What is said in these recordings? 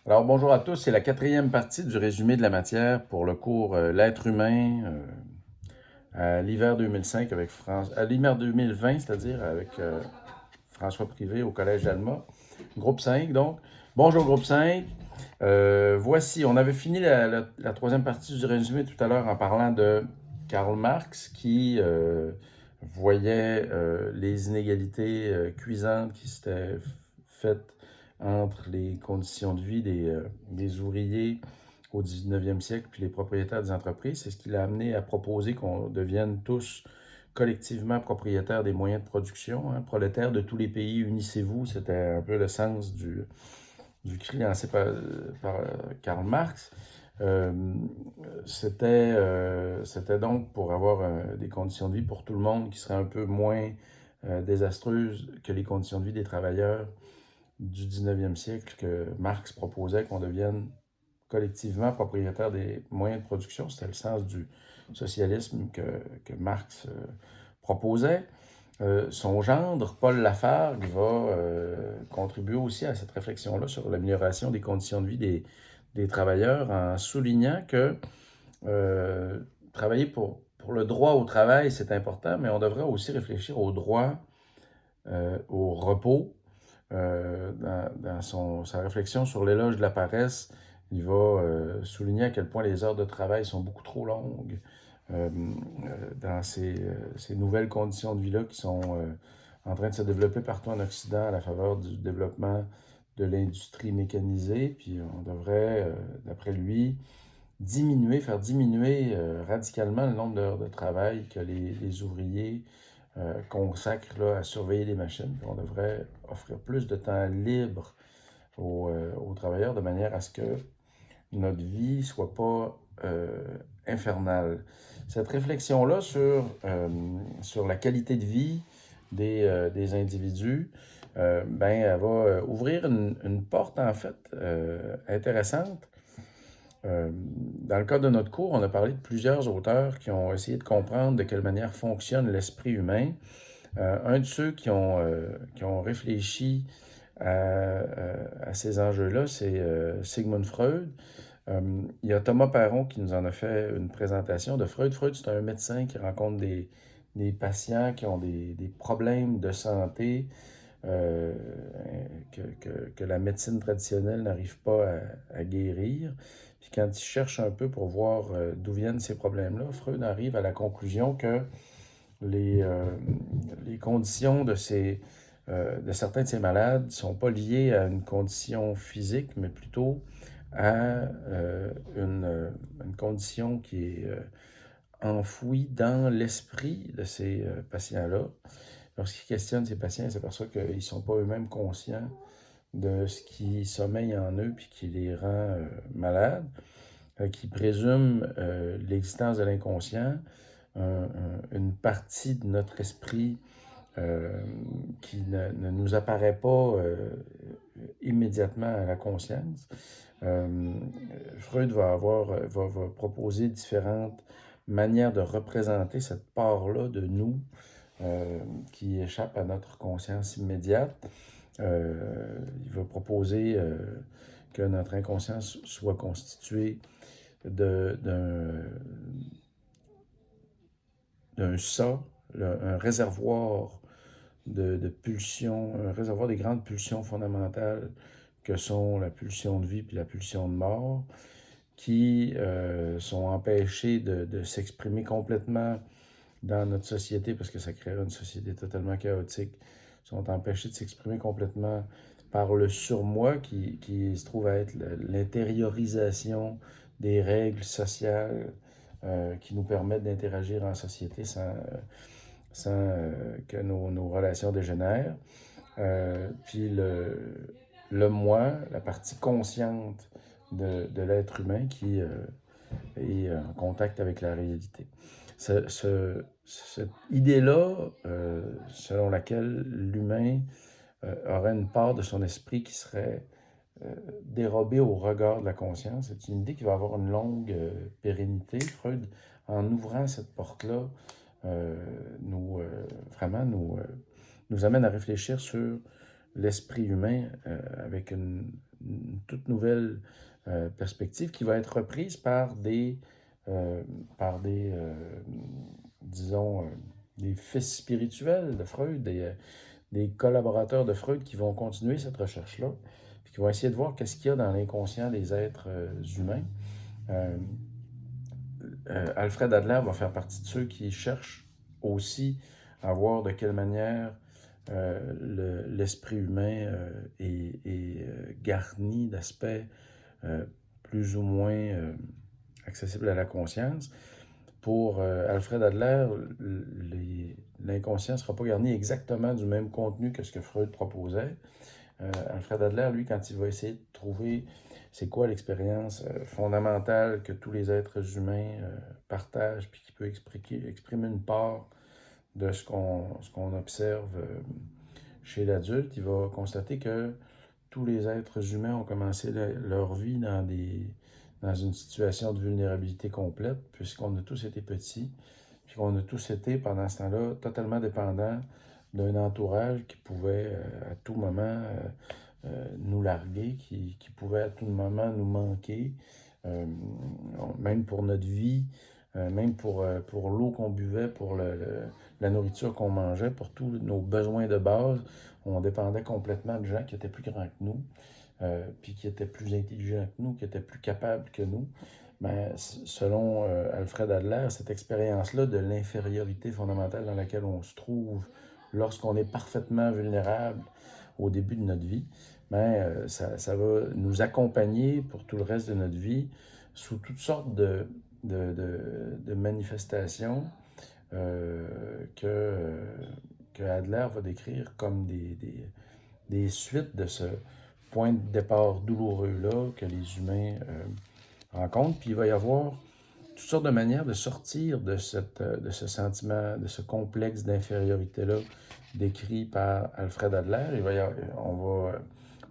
Alors, bonjour à tous. C'est la quatrième partie du résumé de la matière pour le cours L'être humain à l'hiver 2005 avec à l'hiver 2020, c'est-à-dire avec François Privé au Collège d'Alma. Groupe 5, donc. Bonjour, groupe 5. Voici, on avait fini la troisième partie du résumé tout à l'heure en parlant de Karl Marx qui voyait les inégalités cuisantes qui s'étaient faites entre les conditions de vie des ouvriers au 19e siècle puis les propriétaires des entreprises. C'est ce qui l'a amené à proposer qu'on devienne tous collectivement propriétaires des moyens de production. Hein. Prolétaires de tous les pays, unissez-vous, c'était un peu le sens du cri lancé par Karl Marx. Euh, c'était donc pour avoir des conditions de vie pour tout le monde qui seraient un peu moins désastreuses que les conditions de vie des travailleurs du 19e siècle que Marx proposait qu'on devienne collectivement propriétaire des moyens de production. C'était le sens du socialisme que Marx proposait. Son gendre, Paul Lafargue, va contribuer aussi à cette réflexion-là sur l'amélioration des conditions de vie des travailleurs en soulignant que travailler pour le droit au travail, c'est important, mais on devrait aussi réfléchir au droit au repos. Dans sa réflexion sur l'éloge de la paresse, il va souligner à quel point les heures de travail sont beaucoup trop longues dans ces nouvelles conditions de vie-là qui sont en train de se développer partout en Occident à la faveur du développement de l'industrie mécanisée. Puis on devrait, d'après lui, faire diminuer radicalement le nombre d'heures de travail que les ouvriers consacrent là, à surveiller les machines. Puis on devrait offrir plus de temps libre aux travailleurs de manière à ce que notre vie ne soit pas infernale. Cette réflexion-là sur la qualité de vie des individus, ben, elle va ouvrir une porte, en fait, intéressante. Dans le cadre de notre cours, on a parlé de plusieurs auteurs qui ont essayé de comprendre de quelle manière fonctionne l'esprit humain. Un de ceux qui ont réfléchi à ces enjeux-là, c'est Sigmund Freud. Il y a Thomas Perron qui nous en a fait une présentation de Freud. Freud, c'est un médecin qui rencontre des patients qui ont des problèmes de santé euh, que la médecine traditionnelle n'arrive pas à guérir. Puis quand il cherche un peu pour voir d'où viennent ces problèmes-là, Freud arrive à la conclusion que les, euh, les conditions de certains de ces malades ne sont pas liées à une condition physique, mais plutôt à une condition qui est enfouie dans l'esprit de ces patients-là. Lorsqu'ils questionnent ces patients, ils s'aperçoivent qu'ils ne sont pas eux-mêmes conscients de ce qui sommeille en eux puis qui les rend malades, qui présument l'existence de l'inconscient, une partie de notre esprit qui ne nous apparaît pas immédiatement à la conscience. Freud va proposer différentes manières de représenter cette part-là de nous qui échappe à notre conscience immédiate. Il va proposer que notre inconscience soit constituée d'un ça, un réservoir de pulsions, un réservoir des grandes pulsions fondamentales que sont la pulsion de vie puis la pulsion de mort, qui sont empêchées de s'exprimer complètement dans notre société, parce que ça créerait une société totalement chaotique, sont empêchés de s'exprimer complètement par le surmoi qui se trouve à être l'intériorisation des règles sociales qui nous permettent d'interagir en société sans que nos relations dégénèrent. Puis le moi, la partie consciente de l'être humain qui est en contact avec la réalité. Cette idée-là, selon laquelle l'humain aurait une part de son esprit qui serait dérobée au regard de la conscience, c'est une idée qui va avoir une longue pérennité. Freud, en ouvrant cette porte-là, vraiment nous amène à réfléchir sur l'esprit humain avec toute nouvelle perspective qui va être reprise par disons, des fils spirituels de Freud, des collaborateurs de Freud qui vont continuer cette recherche-là, puis qui vont essayer de voir qu'est-ce qu'il y a dans l'inconscient des êtres humains. Alfred Adler va faire partie de ceux qui cherchent aussi à voir de quelle manière l'esprit humain est garni d'aspects plus ou moins accessibles à la conscience. Pour Alfred Adler, l'inconscient ne sera pas garni exactement du même contenu que ce que Freud proposait. Alfred Adler, lui, quand il va essayer de trouver c'est quoi l'expérience fondamentale que tous les êtres humains partagent, puis qui peut exprimer une part de ce qu'on observe chez l'adulte, il va constater que tous les êtres humains ont commencé leur vie dans une situation de vulnérabilité complète, puisqu'on a tous été petits, puis qu'on a tous été, pendant ce temps-là, totalement dépendants d'un entourage qui pouvait à tout moment nous larguer, qui pouvait à tout moment nous manquer, même pour notre vie, même pour l'eau qu'on buvait, pour la nourriture qu'on mangeait, pour tous nos besoins de base. On dépendait complètement de gens qui étaient plus grands que nous, puis qui étaient plus intelligents que nous, qui étaient plus capables que nous. Mais selon Alfred Adler, cette expérience-là de l'infériorité fondamentale dans laquelle on se trouve lorsqu'on est parfaitement vulnérable au début de notre vie, ben, ça va nous accompagner pour tout le reste de notre vie sous toutes sortes de manifestations que Adler va décrire comme des suites de ce point de départ douloureux-là que les humains rencontrent. Puis il va y avoir toutes sortes de manières de sortir de ce sentiment, de ce complexe d'infériorité-là décrit par Alfred Adler. On va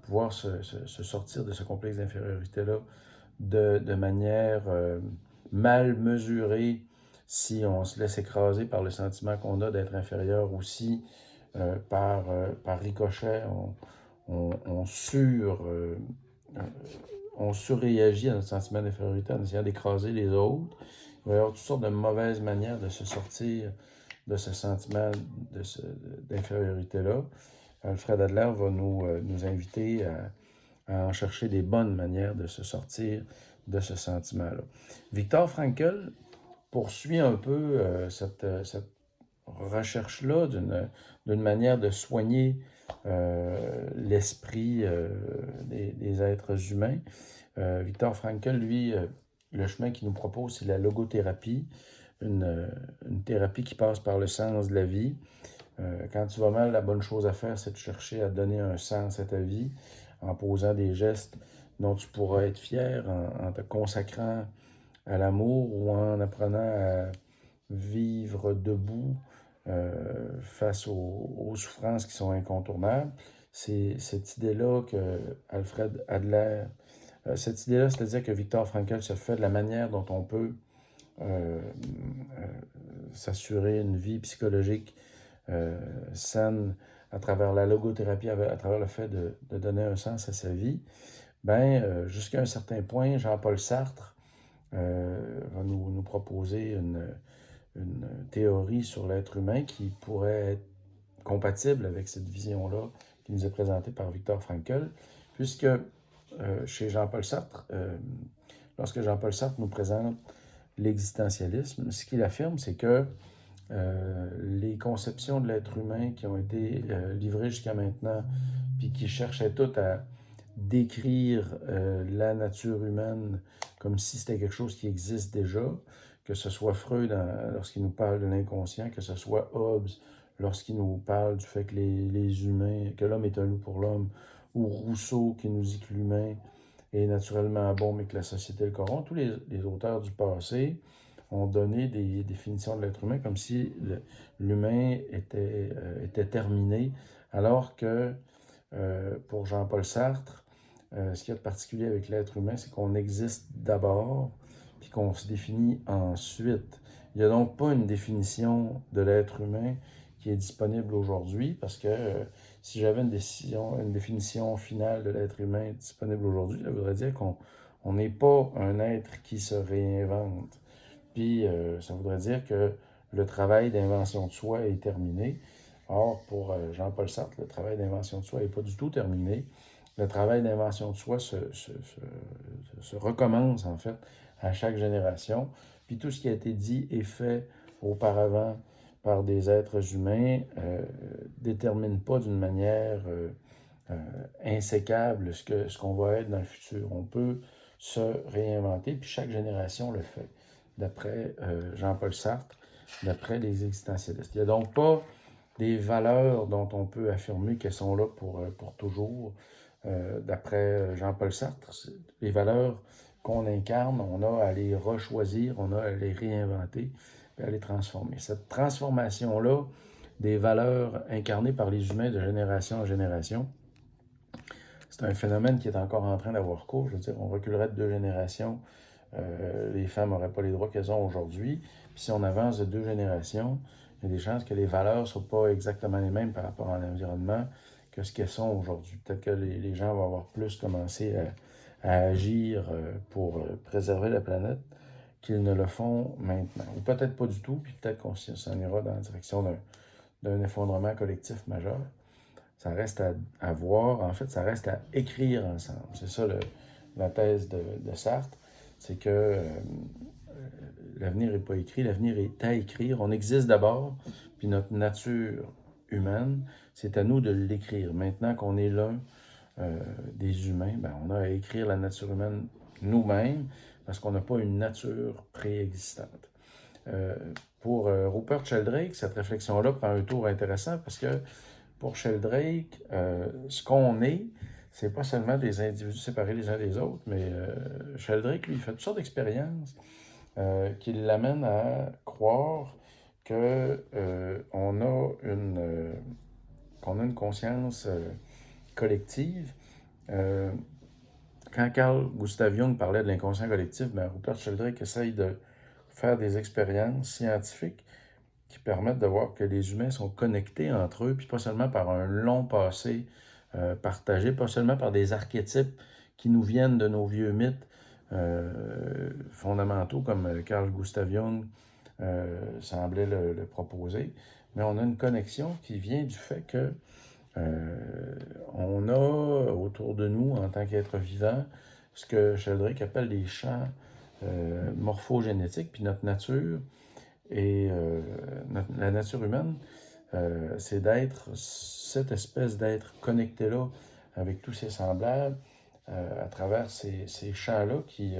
pouvoir se sortir de ce complexe d'infériorité-là de manière mal mesurée si on se laisse écraser par le sentiment qu'on a d'être inférieur, aussi par ricochet, on surréagit à notre sentiment d'infériorité en essayant d'écraser les autres. Il va y avoir toutes sortes de mauvaises manières de se sortir de ce sentiment d'infériorité-là. Alfred Adler va nous inviter à en chercher des bonnes manières de se sortir de ce sentiment-là. Viktor Frankl poursuit un peu cette recherche-là d'une manière de soigner l'esprit des êtres humains. Viktor Frankl, lui, le chemin qu'il nous propose, c'est la logothérapie, une thérapie qui passe par le sens de la vie. Quand tu vas mal, la bonne chose à faire, c'est de chercher à donner un sens à ta vie en posant des gestes dont tu pourras être fier, en te consacrant à l'amour ou en apprenant à vivre debout face aux souffrances qui sont incontournables. C'est cette idée-là que Alfred Adler, cette idée-là, c'est-à-dire que Viktor Frankl se fait de la manière dont on peut s'assurer une vie psychologique saine à travers la logothérapie, à travers le fait de donner un sens à sa vie. Jusqu'à un certain point, Jean-Paul Sartre va nous proposer une théorie sur l'être humain qui pourrait être compatible avec cette vision-là qui nous est présentée par Viktor Frankl, puisque chez Jean-Paul Sartre, lorsque Jean-Paul Sartre nous présente l'existentialisme, ce qu'il affirme, c'est que les conceptions de l'être humain qui ont été livrées jusqu'à maintenant, puis qui cherchaient toutes à décrire la nature humaine comme si c'était quelque chose qui existe déjà, que ce soit Freud lorsqu'il nous parle de l'inconscient, que ce soit Hobbes lorsqu'il nous parle du fait que les humains, que l'homme est un loup pour l'homme, ou Rousseau qui nous dit que l'humain est naturellement bon mais que la société le corrompt. Tous les auteurs du passé ont donné des définitions de l'être humain comme si l'humain était terminé, alors que pour Jean-Paul Sartre, ce qu'il y a de particulier avec l'être humain, c'est qu'on existe d'abord, puis qu'on se définit ensuite. Il n'y a donc pas une définition de l'être humain qui est disponible aujourd'hui, parce que Si j'avais une définition finale de l'être humain disponible aujourd'hui, ça voudrait dire qu'on n'est pas un être qui se réinvente. Puis ça voudrait dire que le travail d'invention de soi est terminé. Or, pour Jean-Paul Sartre, le travail d'invention de soi n'est pas du tout terminé. Le travail d'invention de soi se recommence, en fait, à chaque génération. Puis tout ce qui a été dit et fait auparavant par des êtres humains détermine pas d'une manière insécable ce qu'on va être dans le futur. On peut se réinventer, puis chaque génération le fait, d'après Jean-Paul Sartre, d'après les existentialistes. Il n'y a donc pas des valeurs dont on peut affirmer qu'elles sont là pour toujours. D'après Jean-Paul Sartre, les valeurs qu'on incarne, on a à les rechoisir, on a à les réinventer, et à les transformer. Cette transformation-là des valeurs incarnées par les humains de génération en génération, c'est un phénomène qui est encore en train d'avoir cours. Je veux dire, on reculerait de 2 générations, les femmes n'auraient pas les droits qu'elles ont aujourd'hui. Puis si on avance de 2 générations, il y a des chances que les valeurs ne soient pas exactement les mêmes par rapport à l'environnement que ce qu'elles sont aujourd'hui. Peut-être que les gens vont avoir plus commencé à agir pour préserver la planète qu'ils ne le font maintenant. Ou peut-être pas du tout, puis peut-être qu'on s'en ira dans la direction d'un effondrement collectif majeur. Ça reste à voir, en fait, ça reste à écrire ensemble. C'est ça la thèse de Sartre, c'est que l'avenir n'est pas écrit, l'avenir est à écrire. On existe d'abord, puis notre nature humaine, c'est à nous de l'écrire. Maintenant qu'on est l'un des humains, ben, on a à écrire la nature humaine nous-mêmes, parce qu'on n'a pas une nature préexistante. Pour Rupert Sheldrake, cette réflexion-là prend un tour intéressant, parce que pour Sheldrake, ce qu'on est, c'est pas seulement des individus séparés les uns des autres, mais Sheldrake, lui, il fait toutes sortes d'expériences qui l'amènent à croire que qu'on a une conscience collective. Quand Carl Gustav Jung parlait de l'inconscient collectif, ben, Rupert Sheldrake essaye de faire des expériences scientifiques qui permettent de voir que les humains sont connectés entre eux, puis pas seulement par un long passé partagé, pas seulement par des archétypes qui nous viennent de nos vieux mythes fondamentaux, comme Carl Gustav Jung semblait le proposer, mais on a une connexion qui vient du fait que on a autour de nous, en tant qu'être vivant, ce que Sheldrake appelle les champs morphogénétiques, puis notre nature et la nature humaine, c'est d'être cette espèce d'être connecté-là avec tous ses semblables à travers ces champs-là qui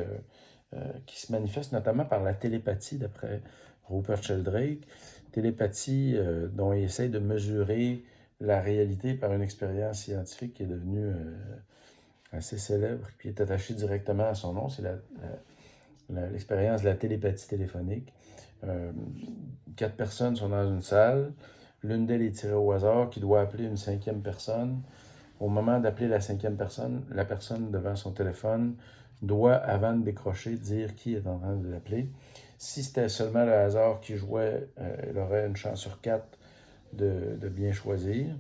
se manifestent notamment par la télépathie, d'après Rupert Sheldrake. Télépathie dont il essaie de mesurer la réalité par une expérience scientifique qui est devenue assez célèbre, qui est attachée directement à son nom. C'est l'expérience de la télépathie téléphonique. 4 personnes sont dans une salle. L'une d'elles est tirée au hasard qui doit appeler une 5e personne. Au moment d'appeler la 5e personne, la personne devant son téléphone doit, avant de décrocher, dire qui est en train de l'appeler. Si c'était seulement le hasard qui jouait, elle aurait une chance sur 4 de bien choisir.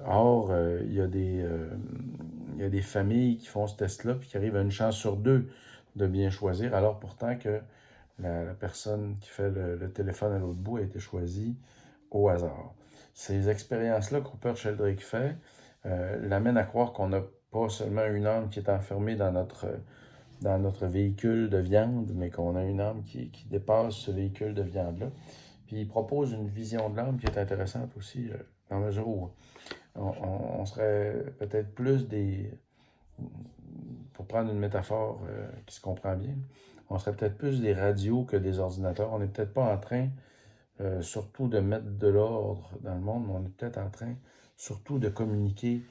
Or, il y a des familles qui font ce test-là puis qui arrivent à une chance sur 2 de bien choisir, alors pourtant que la personne qui fait le téléphone à l'autre bout a été choisie au hasard. Ces expériences-là que Rupert Sheldrake fait l'amènent à croire qu'on n'a pas seulement une âme qui est enfermée dans notre véhicule de viande, mais qu'on a une âme qui dépasse ce véhicule de viande-là. Puis il propose une vision de l'âme qui est intéressante aussi, dans la mesure où on serait peut-être plus pour prendre une métaphore qui se comprend bien, on serait peut-être plus des radios que des ordinateurs. On n'est peut-être pas en train surtout de mettre de l'ordre dans le monde, mais on est peut-être en train surtout de communiquer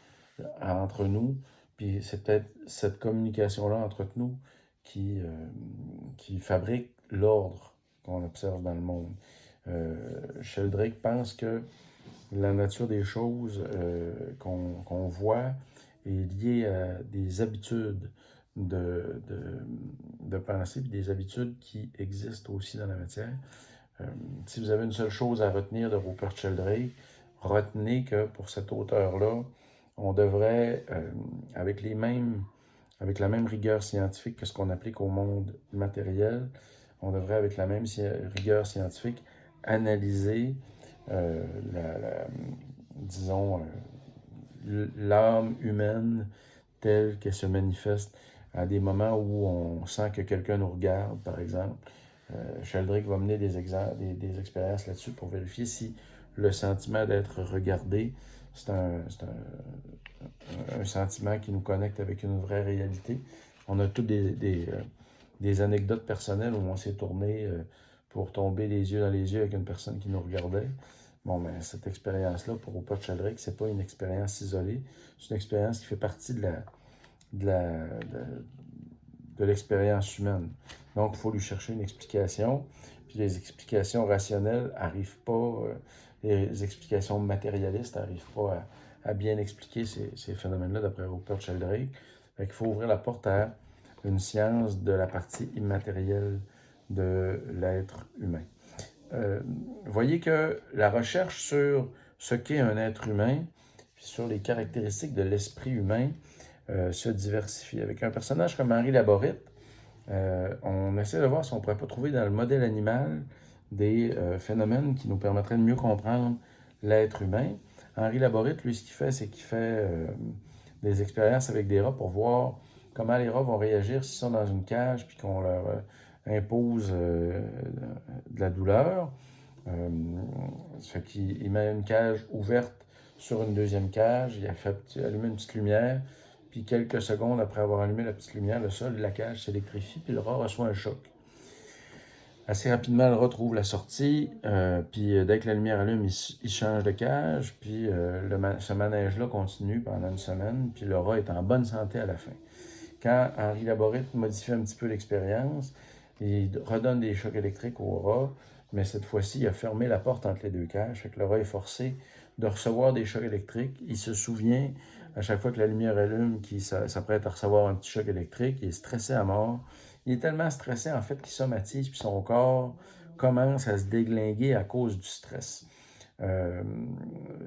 entre nous. Puis c'est peut-être cette communication-là entre nous qui fabrique l'ordre qu'on observe dans le monde. Sheldrake pense que la nature des choses qu'on voit est liée à des habitudes de pensée, puis des habitudes qui existent aussi dans la matière. Si vous avez une seule chose à retenir de Rupert Sheldrake, retenez que pour cet auteur-là, on devrait, avec la même rigueur scientifique que ce qu'on applique au monde matériel, on devrait, avec la même rigueur scientifique, analyser, disons, l'âme humaine telle qu'elle se manifeste à des moments où on sent que quelqu'un nous regarde, par exemple. Sheldrake va mener des expériences là-dessus pour vérifier si le sentiment d'être regardé, c'est un sentiment qui nous connecte avec une vraie réalité. On a tous des anecdotes personnelles où on s'est tourné pour tomber les yeux dans les yeux avec une personne qui nous regardait. Bon, mais cette expérience-là, pour Rupert Sheldrake, c'est pas une expérience isolée, c'est une expérience qui fait partie de l'expérience humaine. Donc, il faut lui chercher une explication. Puis les explications rationnelles n'arrivent pas, les explications matérialistes n'arrivent pas à bien expliquer ces phénomènes-là, d'après Rupert Sheldrake. Fait qu'il faut ouvrir la porte à une science de la partie immatérielle de l'être humain. Voyez que la recherche sur ce qu'est un être humain, puis sur les caractéristiques de l'esprit humain, se diversifie. Avec un personnage comme Henri Laborit, on essaie de voir si on ne pourrait pas trouver dans le modèle animal des phénomènes qui nous permettraient de mieux comprendre l'être humain. Henri Laborit, lui, ce qu'il fait, c'est qu'il fait des expériences avec des rats pour voir comment les rats vont réagir s'ils sont dans une cage puis qu'on leur impose de la douleur. Ça fait qu'il met une cage ouverte sur une deuxième cage, il a fait allumer une petite lumière, puis quelques secondes après avoir allumé la petite lumière, le sol de la cage s'électrifie, puis le rat reçoit un choc. Assez rapidement, le rat trouve la sortie, puis dès que la lumière allume, il change de cage, puis ce manège-là continue pendant une semaine, puis le rat est en bonne santé à la fin. Quand Henri Laborit modifie un petit peu l'expérience, il redonne des chocs électriques au rat, mais cette fois-ci, il a fermé la porte entre les deux cages, fait que le rat est forcé de recevoir des chocs électriques. Il se souvient, à chaque fois que la lumière allume, qu'il s'apprête à recevoir un petit choc électrique, il est stressé à mort. Il est tellement stressé, en fait, qu'il somatise, puis son corps commence à se déglinguer à cause du stress.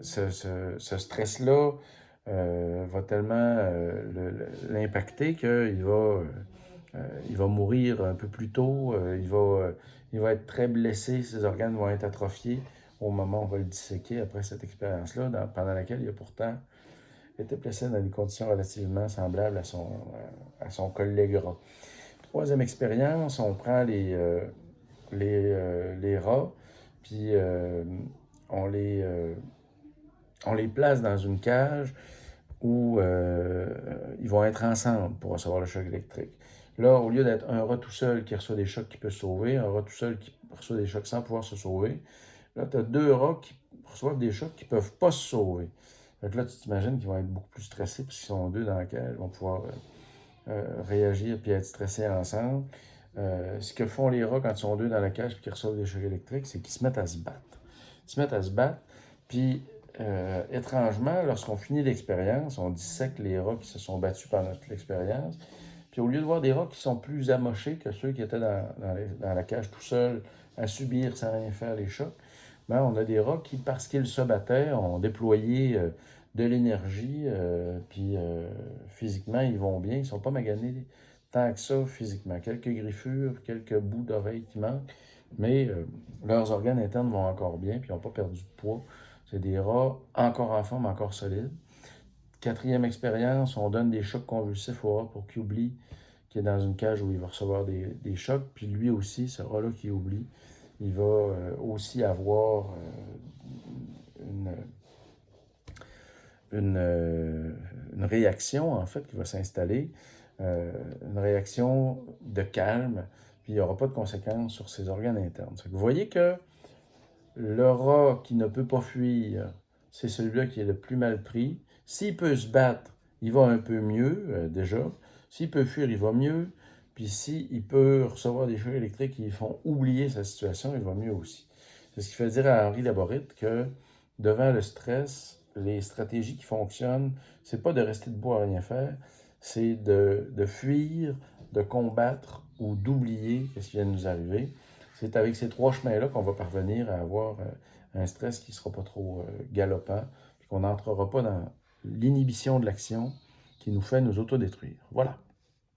Ce stress-là va tellement l'impacter qu'il va mourir un peu plus tôt, il va être très blessé, ses organes vont être atrophiés au moment où on va le disséquer après cette expérience-là, pendant laquelle il a pourtant été placé dans des conditions relativement semblables à son collègue rat. Troisième expérience, on prend les rats, puis on les place dans une cage où ils vont être ensemble pour recevoir le choc électrique. Là, au lieu d'être un rat tout seul qui reçoit des chocs qui peut se sauver, un rat tout seul qui reçoit des chocs sans pouvoir se sauver, là, tu as deux rats qui reçoivent des chocs qui ne peuvent pas se sauver. Donc là, tu t'imagines qu'ils vont être beaucoup plus stressés parce qu'ils sont deux dans la cage, ils vont pouvoir réagir et être stressés ensemble. Ce que font les rats quand ils sont deux dans la cage et qu'ils reçoivent des chocs électriques, c'est qu'ils se mettent à se battre. Ils se mettent à se battre, puis étrangement, lorsqu'on finit l'expérience, on dissèque les rats qui se sont battus pendant toute l'expérience. Puis au lieu de voir des rats qui sont plus amochés que ceux qui étaient dans la cage tout seuls à subir sans rien faire les chocs, ben, on a des rats qui, parce qu'ils se battaient, ont déployé de l'énergie, puis physiquement, ils vont bien. Ils ne sont pas maganés tant que ça physiquement. Quelques griffures, quelques bouts d'oreilles qui manquent, mais leurs organes internes vont encore bien, puis ils n'ont pas perdu de poids. C'est des rats encore en forme, encore solides. Quatrième expérience, on donne des chocs convulsifs au rat pour qu'il oublie qu'il est dans une cage où il va recevoir des chocs. Puis lui aussi, ce rat-là qui oublie, il va aussi avoir une réaction, en fait, qui va s'installer, une réaction de calme, puis il n'y aura pas de conséquences sur ses organes internes. Vous voyez que le rat qui ne peut pas fuir, c'est celui-là qui est le plus mal pris. S'il peut se battre, il va un peu mieux, déjà. S'il peut fuir, il va mieux. Puis s'il peut recevoir des chocs électriques qui font oublier sa situation, il va mieux aussi. C'est ce qui fait dire à Henri Laborit que devant le stress, les stratégies qui fonctionnent, c'est pas de rester debout à rien faire, c'est de fuir, de combattre ou d'oublier ce qui vient de nous arriver. C'est avec ces trois chemins-là qu'on va parvenir à avoir un stress qui ne sera pas trop galopant, puis qu'on n'entrera pas dans l'inhibition de l'action qui nous fait nous autodétruire. Voilà.